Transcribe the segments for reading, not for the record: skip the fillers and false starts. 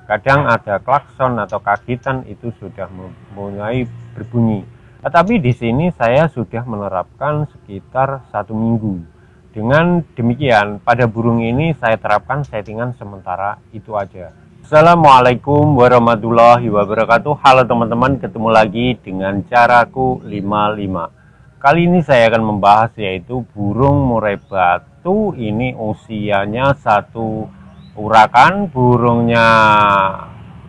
Kadang ada klakson atau kagitan itu sudah mulai berbunyi. Tetapi di sini saya sudah menerapkan sekitar 1 minggu. Dengan demikian, pada burung ini saya terapkan settingan sementara itu aja. Assalamualaikum warahmatullahi wabarakatuh. Halo teman-teman, ketemu lagi dengan caraku 55. Kali ini saya akan membahas yaitu burung murai batu. Ini usianya 1 urakan, burungnya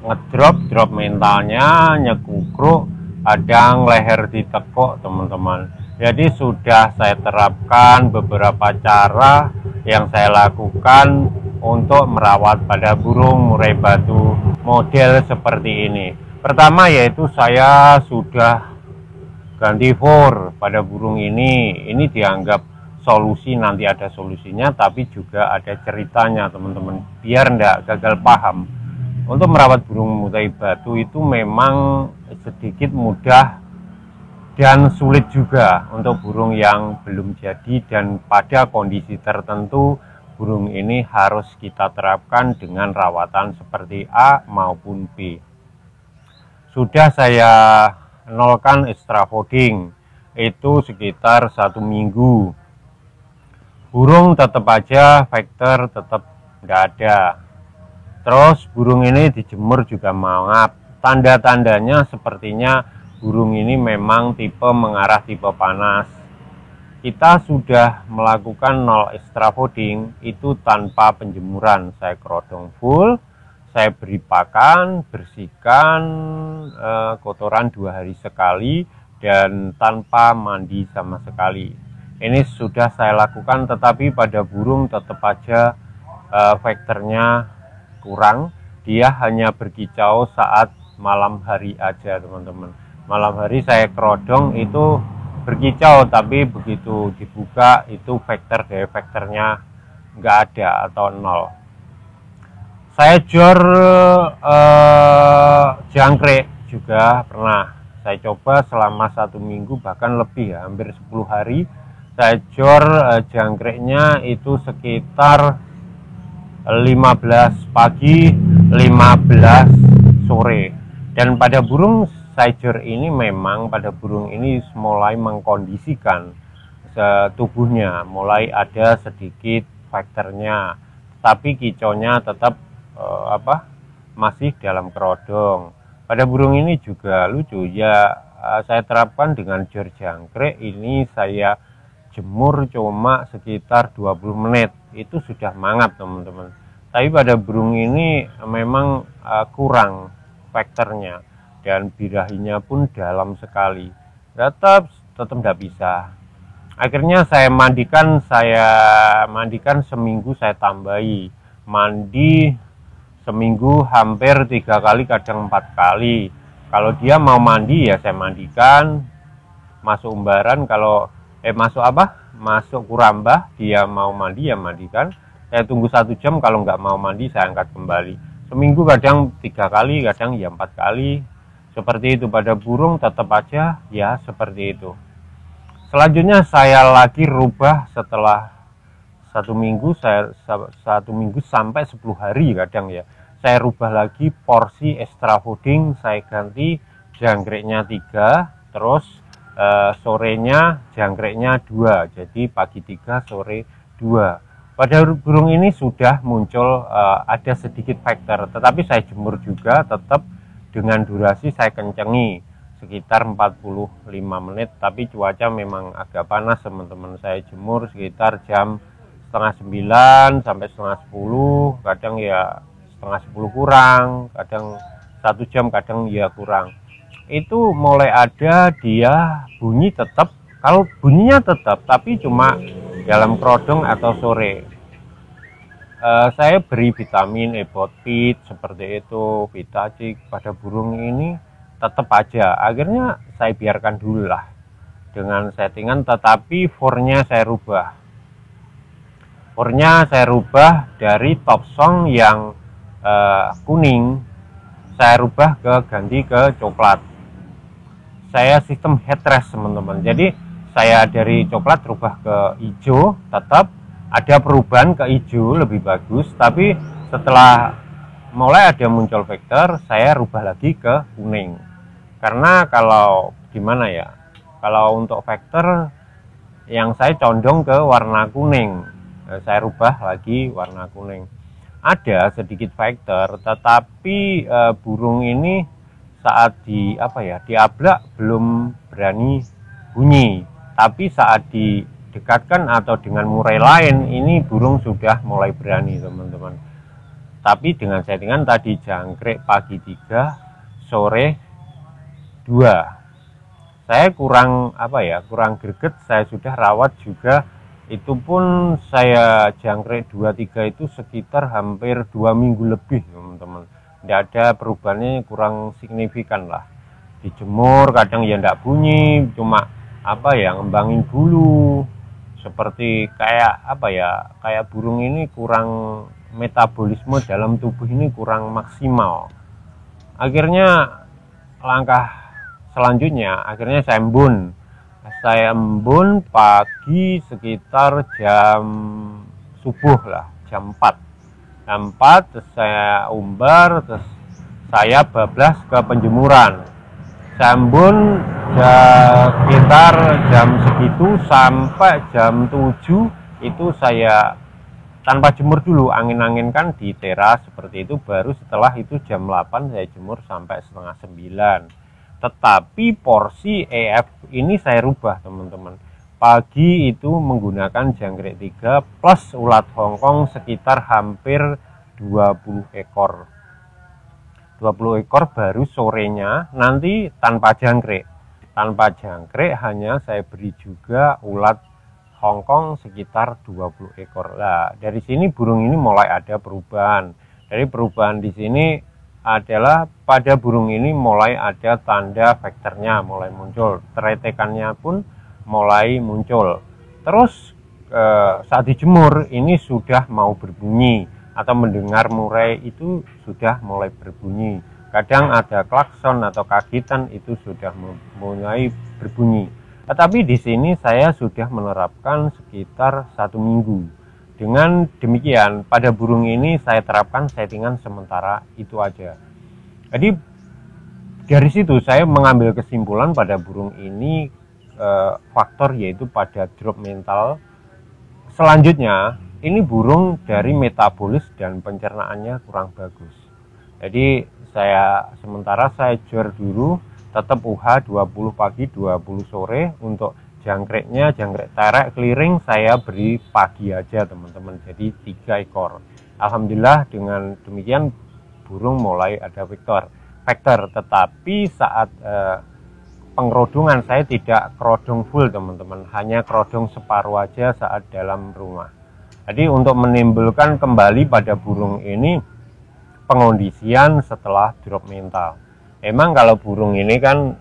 ngedrop mentalnya, nyekukruk, kadang leher ditekuk teman-teman. Jadi sudah saya terapkan beberapa cara yang saya lakukan untuk merawat pada burung murai batu model seperti ini. Pertama yaitu saya sudah ganti for pada burung ini. Ini dianggap solusi, nanti ada solusinya, tapi juga ada ceritanya teman-teman, biar enggak gagal paham. Untuk merawat burung murai batu itu memang sedikit mudah dan sulit juga untuk burung yang belum jadi, dan pada kondisi tertentu burung ini harus kita terapkan dengan rawatan seperti A maupun B. Sudah saya nolkan extra fooding itu sekitar 1 minggu. Burung tetap aja faktor tetap nggak ada. Terus burung ini dijemur juga mangap. Tanda-tandanya sepertinya burung ini memang tipe mengarah tipe panas. Kita sudah melakukan 0 extra fooding itu tanpa penjemuran. Saya kerodong full, saya beri pakan, bersihkan kotoran 2 hari sekali, dan tanpa mandi sama sekali. Ini sudah saya lakukan, tetapi pada burung tetap aja faktornya kurang. Dia hanya berkicau saat malam hari aja teman-teman. Malam hari saya kerodong itu berkicau, tapi begitu dibuka itu faktor dari faktornya nggak ada atau 0. Saya jor jangkrik juga pernah saya coba selama 1 minggu, bahkan lebih ya, hampir 10 hari. Saya jor jangkriknya itu sekitar 15 pagi, 15 sore. Dan pada burung sajor ini memang pada burung ini mulai mengkondisikan tubuhnya, mulai ada sedikit faktornya, tapi kicaunya tetap masih dalam kerodong. Pada burung ini juga lucu ya, saya terapkan dengan jor jangkrik ini. Saya jemur cuma sekitar 20 menit itu sudah mangap teman-teman. Tapi pada burung ini memang kurang faktornya, dan birahinya pun dalam sekali, tetap tidak bisa. Akhirnya saya mandikan seminggu, saya tambahi mandi seminggu hampir 3 kali, kadang 4 kali. Kalau dia mau mandi ya saya mandikan, masuk umbaran, kalau masuk kurambah, dia mau mandi ya mandikan. Saya tunggu 1 jam, kalau nggak mau mandi saya angkat kembali. Seminggu kadang 3 kali, kadang ya 4 kali. Seperti itu pada burung, tetap aja ya seperti itu. Selanjutnya saya lagi rubah setelah 1 minggu, 1 minggu sampai 10 hari kadang ya. Saya rubah lagi porsi extra fooding, saya ganti jangkriknya 3, terus sorenya jangkriknya 2, jadi pagi 3 sore 2. Pada burung ini sudah muncul ada sedikit faktor, tetapi saya jemur juga tetap dengan durasi saya kencengi sekitar 45 menit. Tapi cuaca memang agak panas teman-teman. Saya jemur sekitar jam setengah 9 sampai setengah 10, kadang ya setengah 10 kurang, kadang 1 jam, kadang ya kurang. Itu mulai ada dia bunyi tetap, kalau bunyinya tetap tapi cuma dalam kerodong atau sore. Saya beri vitamin ebotpit seperti itu, vitacik. Pada burung ini tetap aja, akhirnya saya biarkan dulu lah dengan settingan, tetapi fornya saya rubah. Fornya saya rubah dari top song yang kuning, saya rubah ganti ke coklat. Saya sistem headrest teman-teman. Jadi saya dari coklat rubah ke hijau, tetap ada perubahan ke hijau lebih bagus. Tapi setelah mulai ada muncul vektor, saya rubah lagi ke kuning. Karena kalau gimana ya, kalau untuk vektor yang saya condong ke warna kuning, saya rubah lagi warna kuning. Ada sedikit vektor, tetapi burung ini saat diablak belum berani bunyi. Tapi saat didekatkan atau dengan murai lain, ini burung sudah mulai berani, teman-teman. Tapi dengan settingan tadi jangkrik pagi 3, sore 2. Saya kurang greget, saya sudah rawat juga. Itu pun saya jangkrik 2-3 itu sekitar hampir 2 minggu lebih, teman-teman. Tidak ada perubahannya, kurang signifikan lah. Dijemur kadang ya tidak bunyi, cuma ngembangin bulu. Seperti kayak burung ini kurang, metabolisme dalam tubuh ini kurang maksimal. Akhirnya langkah selanjutnya, akhirnya saya embun pagi sekitar jam subuh lah, jam 4. Terus saya umbar, terus saya bablas ke penjemuran. Saya embun sekitar jam segitu sampai jam 7 itu saya tanpa jemur dulu, angin-anginkan di teras seperti itu. Baru setelah itu jam 8 saya jemur sampai setengah 9. Tetapi porsi EF ini saya rubah, teman-teman. Pagi itu menggunakan jangkrik 3 plus ulat Hongkong sekitar hampir 20 ekor. 20 ekor baru sorenya nanti tanpa jangkrik. Tanpa jangkrik hanya saya beri juga ulat Hongkong sekitar 20 ekor. Nah, dari sini burung ini mulai ada perubahan. Dari perubahan di sini adalah pada burung ini mulai ada tanda vektornya mulai muncul, teretekannya pun mulai muncul. Terus saat dijemur ini sudah mau berbunyi atau mendengar murai itu sudah mulai berbunyi. Kadang ada klakson atau kagitan itu sudah mulai berbunyi. Tetapi di sini saya sudah menerapkan sekitar 1 minggu. Dengan demikian, pada burung ini saya terapkan settingan sementara itu aja. Jadi dari situ saya mengambil kesimpulan pada burung ini faktor yaitu pada drop mental. Selanjutnya, ini burung dari metabolis dan pencernaannya kurang bagus. Jadi sementara saya jor dulu, tetap UH 20 pagi 20 sore. Untuk jangkriknya, jangkrik terek keliring saya beri pagi aja, teman-teman. Jadi 3 ekor. Alhamdulillah dengan demikian burung mulai ada vektor. Tetapi saat pengerodongan saya tidak kerodong full, teman-teman. Hanya kerodong separuh aja saat dalam rumah. Jadi untuk menimbulkan kembali pada burung ini pengondisian setelah drop mental. Emang kalau burung ini kan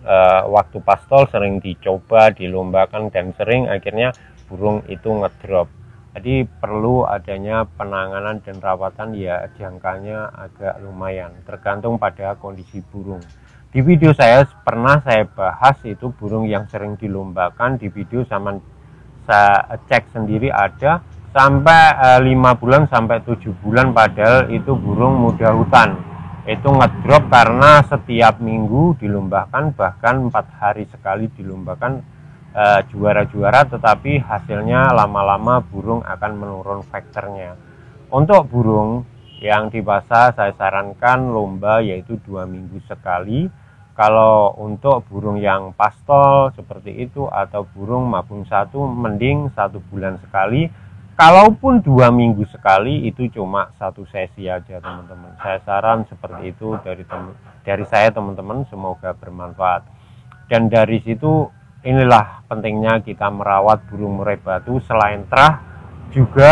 waktu pastol sering dicoba, dilombakan, dan sering akhirnya burung itu ngedrop. Jadi perlu adanya penanganan dan rawatan, ya jangkanya agak lumayan, tergantung pada kondisi burung. Di video saya pernah saya bahas itu burung yang sering dilombakan, di video sama saya cek sendiri ada sampai 5 bulan sampai 7 bulan, padahal itu burung muda hutan. Itu ngedrop karena setiap minggu dilombakan, bahkan 4 hari sekali dilombakan juara-juara, tetapi hasilnya lama-lama burung akan menurun vektornya. Untuk burung yang di pasar saya sarankan lomba yaitu 2 minggu sekali. Kalau untuk burung yang pastol seperti itu atau burung mabung 1 mending 1 bulan sekali. Kalaupun 2 minggu sekali itu cuma 1 sesi aja, teman-teman. Saya saran seperti itu dari saya, teman-teman. Semoga bermanfaat. Dan dari situ inilah pentingnya kita merawat burung murai batu. Selain terah juga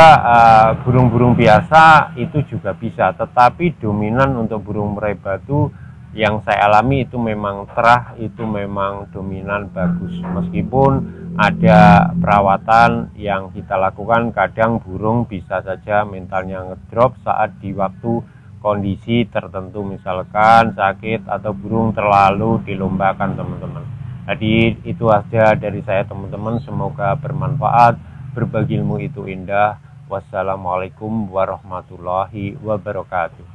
burung-burung biasa itu juga bisa. Tetapi dominan untuk burung murai batu yang saya alami itu memang terah, itu memang dominan bagus. Meskipun ada perawatan yang kita lakukan, kadang burung bisa saja mentalnya ngedrop saat di waktu kondisi tertentu, misalkan sakit atau burung terlalu dilombakan, teman-teman. Jadi itu aja dari saya, teman-teman. Semoga bermanfaat. Berbagi ilmu itu indah. Wassalamualaikum warahmatullahi wabarakatuh.